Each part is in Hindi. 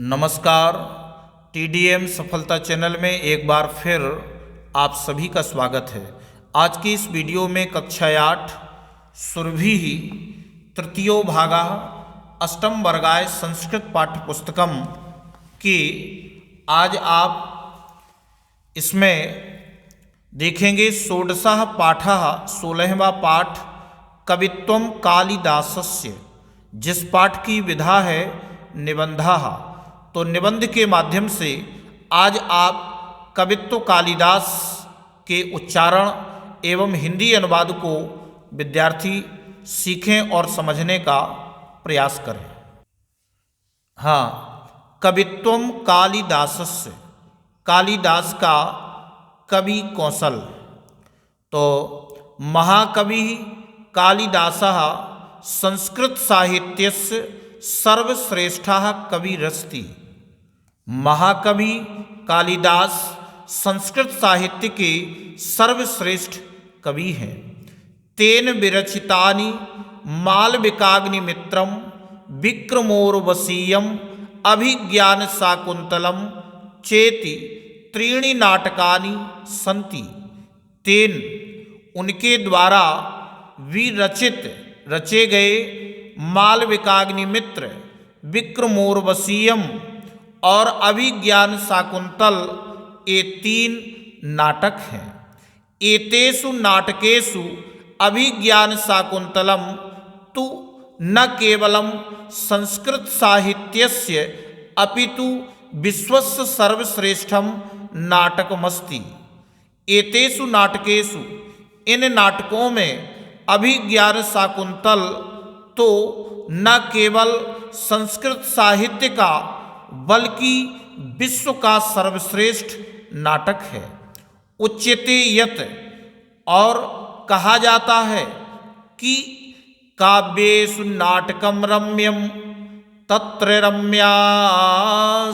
नमस्कार। TDM सफलता चैनल में एक बार फिर आप सभी का स्वागत है। आज की इस वीडियो में कक्षा 8 सुरभि तृतीयो भागा अष्टम वर्गाय संस्कृत पाठ्य पुस्तकम की आज आप इसमें देखेंगे षोडशः पाठः 16वां पाठ कवित्वम कालिदासस्य, जिस पाठ की विधा है निबंधः। तो निबंध के माध्यम से आज आप कवित्व कालिदास के उच्चारण एवं हिंदी अनुवाद को विद्यार्थी सीखें और समझने का प्रयास करें। हाँ, कवित्वम कालिदासस्य, कालिदास का कवि कौशल। तो महाकवि कालिदासः संस्कृत साहित्यस्य सर्वश्रेष्ठः कविरस्ति। महाकवि कालिदास संस्कृत साहित्य के सर्वश्रेष्ठ कवि हैं। तेन विरचितानि मालविकाग्निमित्रम विक्रमोर्वशीयम अभिज्ञान शाकुंतलम चेति त्रीणि नाटकानि सन्ति। तेन उनके द्वारा विरचित रचे गए मालविकाग्निमित्र, विक्रमोर्वशीयम और अभिज्ञान शाकुंतल ये 3 नाटक हैं। एतेषु नाटकेषु अभिज्ञान शाकुंतलम तु न केवलं संस्कृत साहित्यस्य अपितु विश्वस्य सर्वश्रेष्ठं नाटकमस्ति। एतेषु नाटकेषु, इन नाटकों में अभिज्ञान शाकुंतल तो न केवल संस्कृत साहित्य का बल्कि विश्व का सर्वश्रेष्ठ नाटक है। उच्यते यत्, और कहा जाता है कि काव्येषु नाटकम रम्यम तत्र रम्या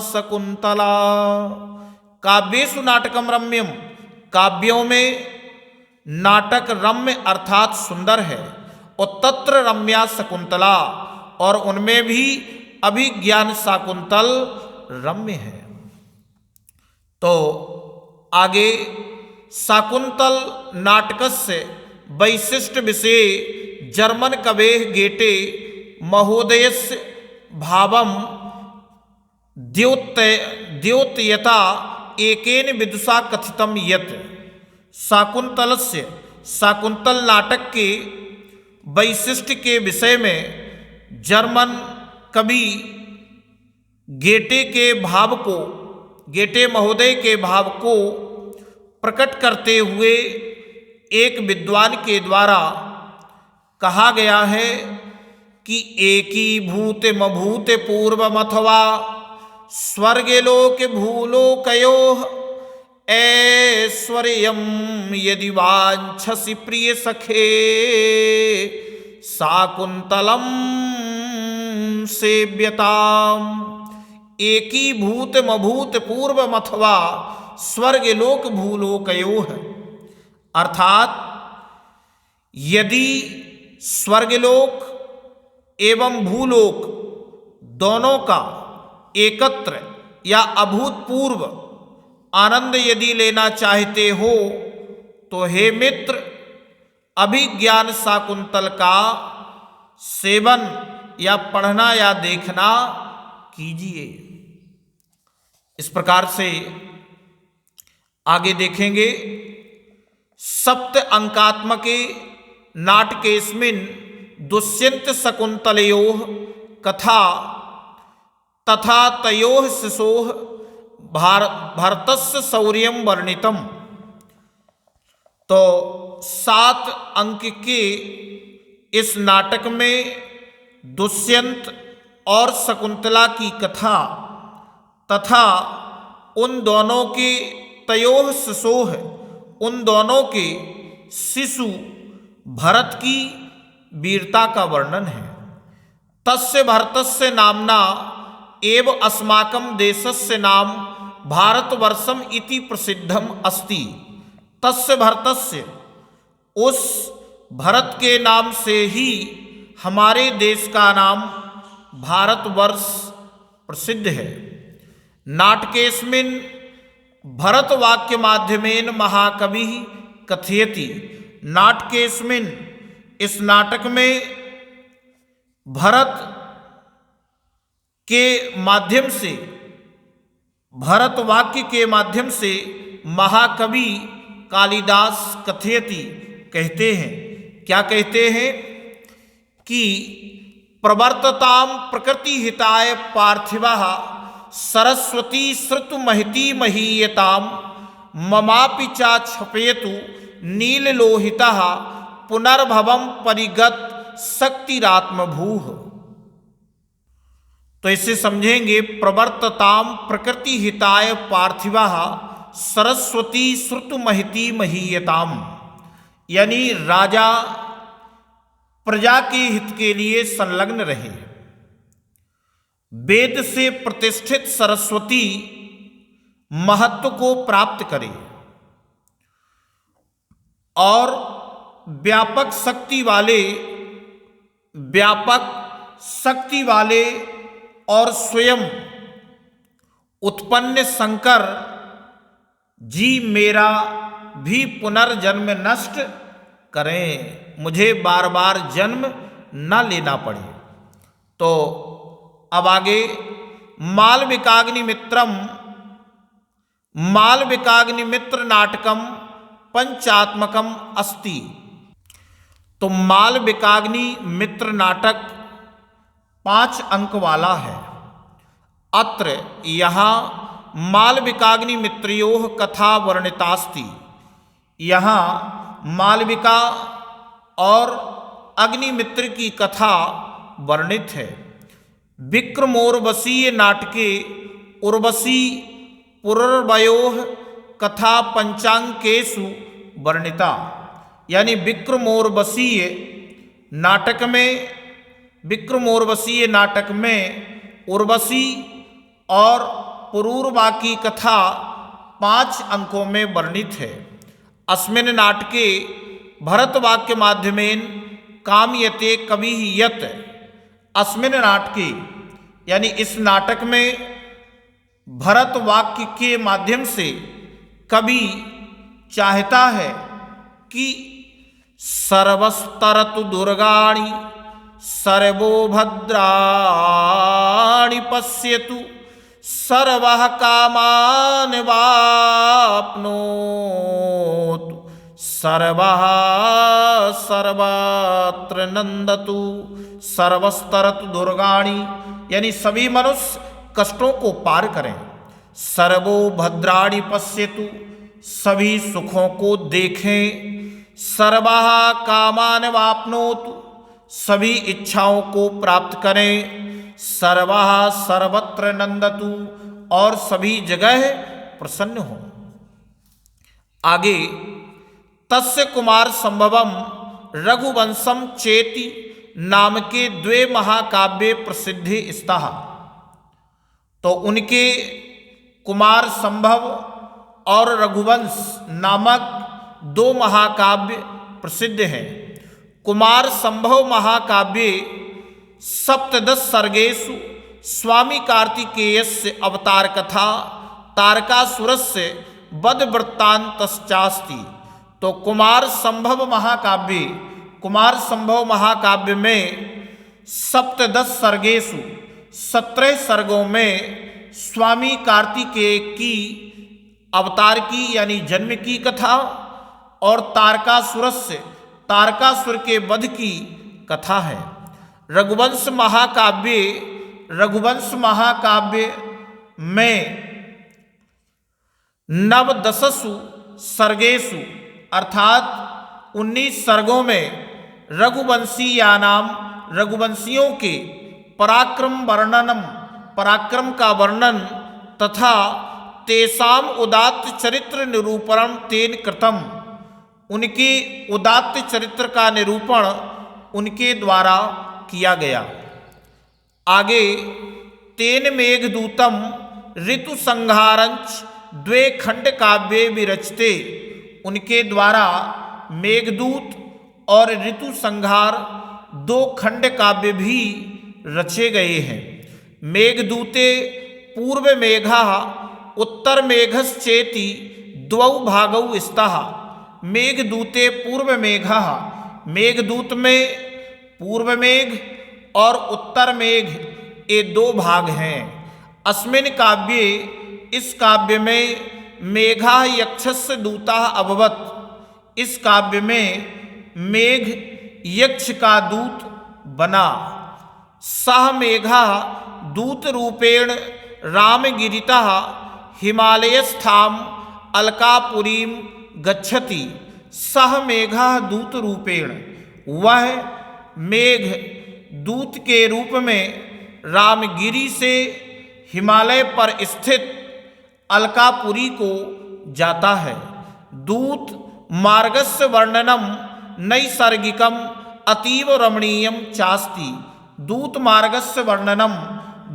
शकुंतला। काव्येषु नाटकम रम्यम, काव्यों में नाटक रम्य अर्थात सुंदर है, और तत्र रम्या शकुंतला, और उनमें भी अभिज्ञान शाकुंतल रम्य है। तो आगे शाकुंतल नाटकस्य वैशिष्ट्य विषये जर्मन कवेः गेटे महोदयस्य भावं द्योतयता एकेन विदुषा कथितं यत् शाकुंतलस्य, शाकुंतल नाटक के वैशिष्ट्य के विषय में जर्मन कवि गेटे के भाव को, गेटे महोदय के भाव को प्रकट करते हुए एक विद्वान के द्वारा कहा गया है कि एकीभूतमभूत पूर्वमथवा स्वर्गलोक भूलोकयोः ऐश्वर्यं यदि वाञ्छसि प्रिय सखे शाकुंतलम सेव्यताम। एकीभूतमभूत पूर्वमथवा स्वर्गलोक भूलोकयोः, अर्थात यदि स्वर्गलोक एवं भूलोक दोनों का एकत्र या अभूतपूर्व आनंद यदि लेना चाहते हो तो हे मित्र, अभिज्ञान शाकुंतल का सेवन या पढ़ना या देखना कीजिए। इस प्रकार से आगे देखेंगे। सप्त अंकात्मके नाटकेस्मिन् दुष्यंत शकुंतलयोः कथा तथा तयोः शिशोः भरतस्य शौर्यं वर्णितम्। तो 7 अंक के इस नाटक में दुष्यंत और शकुंतला की कथा तथा उन दोनों के तयोः शिशोः, उन दोनों के शिशु भरत की वीरता का वर्णन है। तस्य भरतस्य नामना एव अस्माकं देशस्य नाम भारतवर्षम इति प्रसिद्धम अस्ति। तस्य भरतस्य, उस भरत के नाम से ही हमारे देश का नाम भारतवर्ष प्रसिद्ध है। नाटकेस्मिन् भरतवाक्यमाध्यमेन महाकविः कथयति। नाटकेस्मिन्, इस नाटक में भरत के माध्यम से, भरत वाक्य के माध्यम से महाकवि कालिदास कथयति, कहते हैं। क्या कहते हैं कि प्रवर्तताम प्रकृति हिताय पार्थिवः सरस्वती श्रुतुमहिति महीयताम ममापि चा क्षपेतु नीललोहितः पुनर्भवम परिगत शक्तिरात्मभूः। तो इसे समझेंगे, प्रवर्तताम प्रकृति हिताय पार्थिवः सरस्वती श्रुतुमहिति महीयताम, यानी राजा प्रजा के हित के लिए संलग्न रहे। वेद से प्रतिष्ठित सरस्वती महत्व को प्राप्त करे और व्यापक शक्ति वाले और स्वयं उत्पन्न शंकर जी मेरा भी पुनर्जन्म नष्ट करें, मुझे बार बार जन्म न लेना पड़े। तो अब आगे, मालविकाग्निमित्र नाटकम पंचात्मकम अस्ति। तो मालविकाग्नि मित्र नाटक 5 अंक वाला है। अत्र यहाँ मालविकाग्नि मित्रयोः कथा वर्णितास्ति। यहाँ मालविका और अग्निमित्र की कथा वर्णित है। विक्रमोर्वशीय नाटके उर्वशी पुरर्वयोः कथा पंचांकेषु वर्णिता। यानी विक्रमोर्वशीय नाटक में उर्वशी और पुरूरवा की कथा 5 अंकों में वर्णित है। अस्मिन् नाटके भरतवाक्य माध्यमेन कामयते कविः यत्। अस्मिन् नाटके, यानी इस नाटक में भरत वाक्य के माध्यम से कवि चाहता है कि सर्वस्तरतु दुर्गाणि सर्वो भद्राणि पश्यतु सर्वः कामान् वाप्नोतु सर्वः सर्वत्र नंदतु सर्वस्तरतु दुर्गाणि, यानी सभी मनुष्य कष्टों को पार करें। सर्वो भद्राणि पश्यतु, सभी सुखों को देखें। सर्वः कामान् वाप्नोतु, सभी इच्छाओं को प्राप्त करें। सर्वः सर्वत्र नंदतु, और सभी जगह प्रसन्न हो। आगे, तस्य कुमार संभवम रघुवंशम चेति नाम के 2 महाकाव्य प्रसिद्धे स्तः। तो उनके कुमार संभव और रघुवंश नामक 2 महाकाव्य प्रसिद्ध हैं। कुमार संभव महाकाव्य 17 सर्गेषु स्वामी कार्तिकेयस्य अवतार कथा तारकासुरस्य वध वृत्तान्तश्चास्ति। तो कुमार संभव महाकाव्य में 17 सर्गेषु 17 सर्गों में स्वामी कार्तिकेय की अवतार की यानी जन्म की कथा और तारकासुर के वध की कथा है। रघुवंश महाकाव्य में नवदशसु सर्गेषु अर्थात 19 सर्गों में रघुवंशियों के पराक्रम का वर्णन तथा तेषाम उदात्त चरित्र निरूपणम तेन कृतम, उनके उदात्त चरित्र का निरूपण उनके द्वारा किया गया। आगे, तेन मेघदूतम ऋतु संहारंच 2 खंड काव्ये विरचते, उनके द्वारा मेघदूत और ऋतु संहार 2 खंड काव्य भी रचे गए हैं। मेघदूते पूर्व मेघा उत्तर मेघश्चेति द्वौ भागौ स्तः। मेघदूते पूर्व मेघा, मेघदूत में पूर्व मेघ और उत्तर मेघ ये दो भाग हैं। अस्मिन् काव्ये इस काव्य में मेघा यक्षस्य दूतः अभवत्। इस काव्य में मेघ यक्ष का दूत बना। सह मेघा दूत रूपेण रामगिरितः हिमालयस्थां अलकापुरीं गच्छति। सह मेघा दूत रूपेण, वह मेघ दूत के रूप में रामगिरी से हिमालय पर स्थित अलकापुरी को जाता है। दूत मार्गस्य वर्णनम नैसर्गिकम अतीव रमणीयम चास्ति। दूत मार्गस्य वर्णनम,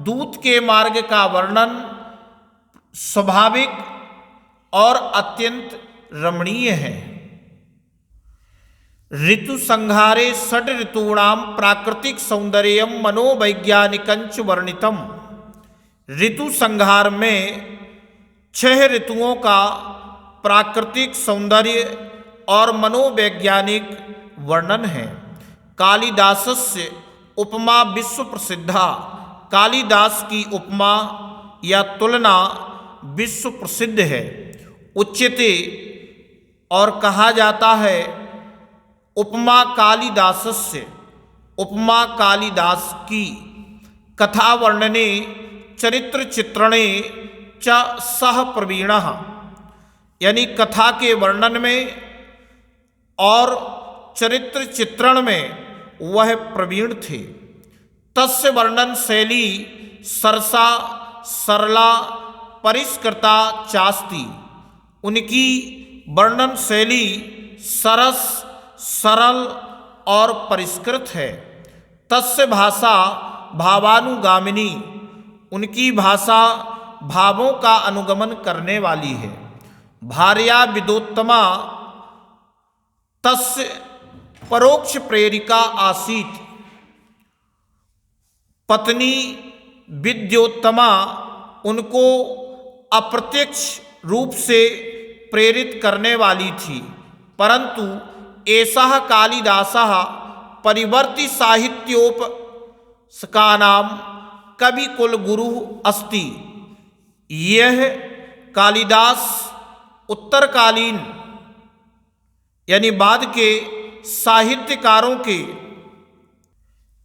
दूत के मार्ग का वर्णन स्वाभाविक और अत्यंत रमणीय है। ऋतु संहारे षड ऋतूणां प्राकृतिक सौंदर्यम मनोवैज्ञानिकंच वर्णितम। ऋतु संहार में 6 ऋतुओं का प्राकृतिक सौंदर्य और मनोवैज्ञानिक वर्णन है। कालिदासस्य उपमा विश्व प्रसिद्धा। कालिदास की उपमा या तुलना विश्व प्रसिद्ध है। उच्यते और कहा जाता है उपमा कालिदासस्य, उपमा कालिदास की। कथा वर्णने चरित्र चित्रणे च सह प्रवीणः, यानी कथा के वर्णन में और चरित्र चित्रण में वह प्रवीण थे। तस्य वर्णन शैली सरसा सरला परिष्कृता चास्ति। उनकी वर्णन शैली सरस सरल और परिष्कृत है। तस्य भाषा भावानुगामिनी, उनकी भाषा भावों का अनुगमन करने वाली है। भार्या विदोत्तमा तस्य परोक्ष प्रेरिका आसीत्। पत्नी विद्योत्तमा उनको अप्रत्यक्ष रूप से प्रेरित करने वाली थी। परंतु एषः कालिदासः परिवर्ति साहित्योपस्कानां कवि कुलगुरु अस्ति। यह कालिदास उत्तरकालीन यानी बाद के साहित्यकारों के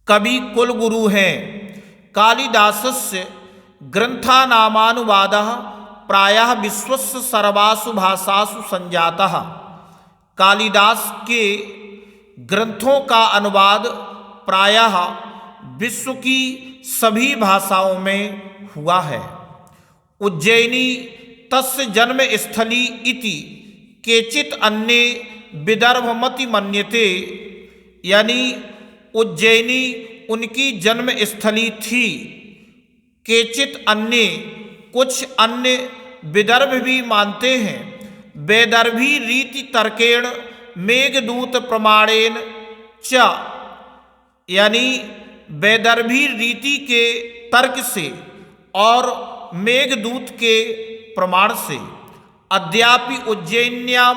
कवि कुलगुरु हैं। कालिदासस्य ग्रंथानामानुवादः प्रायः विश्वस्य सर्वासु भाषासु संजातः। कालिदास के ग्रंथों का अनुवाद प्रायः विश्व की सभी भाषाओं में हुआ है। उज्जैनी तस्य जन्म स्थली इति केचित् अन्ये विदर्भमति मन्यते, यानी उज्जैनी उनकी जन्म स्थली थी। केचित् अन्य, कुछ अन्य विदर्भ भी मानते हैं। वैदर्भी रीति तर्केण मेघदूत प्रमाणेन च, यानी वैदर्भी रीति के तर्क से और मेघदूत के प्रमाण से। अद्यापि उज्जैन्यां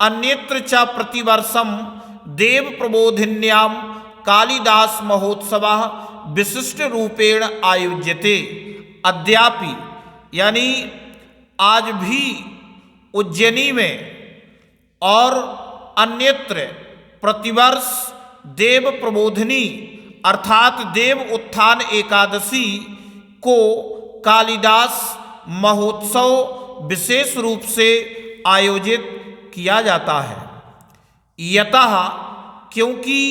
अन्यत्र च प्रतिवर्षं देव प्रबोधिन्यां कालिदास महोत्सवः विशिष्ट रूपेण आयोज्यते। अद्यापि यानी आज भी उज्जैनी में और अन्यत्र प्रतिवर्ष देव प्रबोधिनी अर्थात देव उत्थान एकादशी को कालिदास महोत्सव विशेष रूप से आयोजित किया जाता है। यतः क्योंकि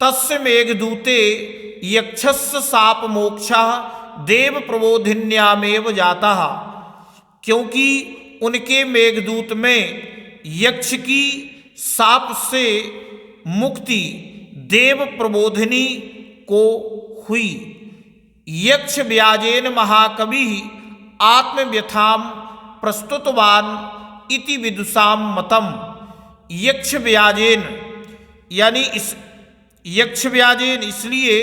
तस्य मेघदूते यक्षस्य शाप मोक्षः देव प्रबोधिन्यामेव जातः। क्योंकि उनके मेघदूत में यक्ष की शाप से मुक्ति देव प्रबोधिनी को हुई। यक्ष व्याजेन महाकवि आत्मव्यथां प्रस्तुतवान इति विदुषां मतम। यक्ष व्याजेन यानी इस यक्ष व्याजेन इसलिए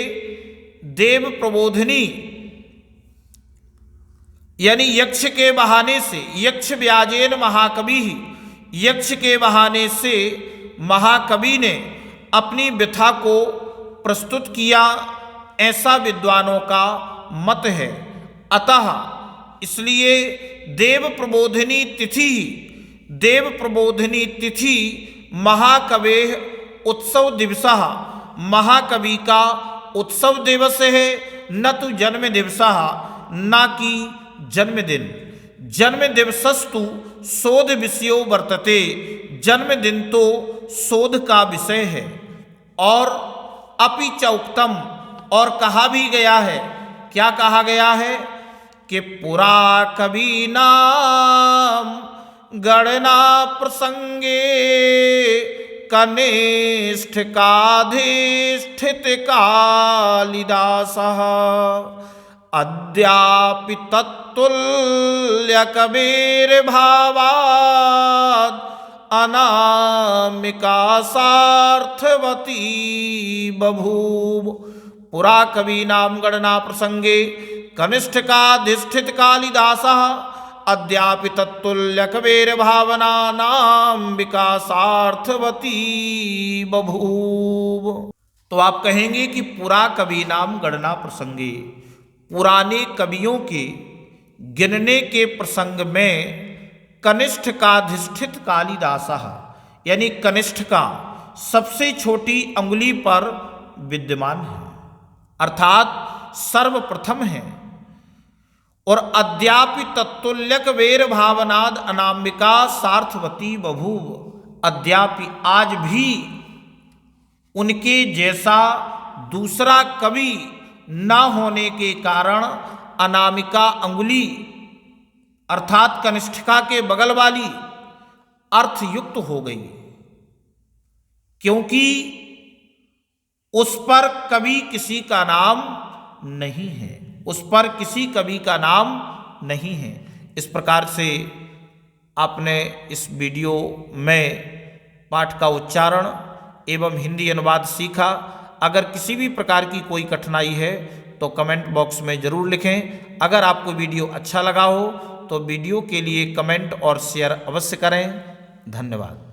देव प्रबोधिनी यानी यक्ष के बहाने से, यक्ष व्याजेन महाकवि, यक्ष के बहाने से महाकवि ने अपनी व्यथा को प्रस्तुत किया, ऐसा विद्वानों का मत है। अतः इसलिए देव प्रबोधिनी तिथि, देव प्रबोधिनी तिथि महाकवेः उत्सव दिवसः, महाकवि का उत्सव दिवस है, न तो जन्म दिवसः, न कि जन्मदिन। जन्म दिवसस्तु शोध विषयो वर्तते, जन्मदिन तो शोध का विषय है। और अपि च उक्तम, और कहा भी गया है, क्या कहा गया है कि पुरा कवीनाम गणना प्रसंगे कनिष्ठ काधिष्ठित कालिदासः अद्यापि तत्तुल्य कबीर भावाद अनामिका सार्थवती बभूव। पुरा कवीनाम गणना प्रसंगे कनिष्ठ काधिष्ठित कालिदासः अद्यापि तत्तुल्य कबीर भावनानाम्बिका सार्थवती बभूव। तो आप कहेंगे कि पुरा कवीनाम गणना प्रसंगे, पुराने कवियों के गिनने के प्रसंग में कनिष्ठ काधिष्ठित कालिदासः, यानी कनिष्ठ का सबसे छोटी अंगुली पर विद्यमान है, अर्थात सर्वप्रथम है। और अद्यापि तत्तुल्यक वेर भावनाद अनामिका सार्थवती बभूव, अद्यापि आज भी उनके जैसा दूसरा कवि न होने के कारण अनामिका अंगुली अर्थात कनिष्ठिका के बगल वाली अर्थयुक्त हो गई, क्योंकि उस पर कवि किसी का नाम नहीं है, उस पर किसी कवि का नाम नहीं है। इस प्रकार से आपने इस वीडियो में पाठ का उच्चारण एवं हिंदी अनुवाद सीखा। अगर किसी भी प्रकार की कोई कठिनाई है तो कमेंट बॉक्स में ज़रूर लिखें। अगर आपको वीडियो अच्छा लगा हो तो वीडियो के लिए कमेंट और शेयर अवश्य करें। धन्यवाद।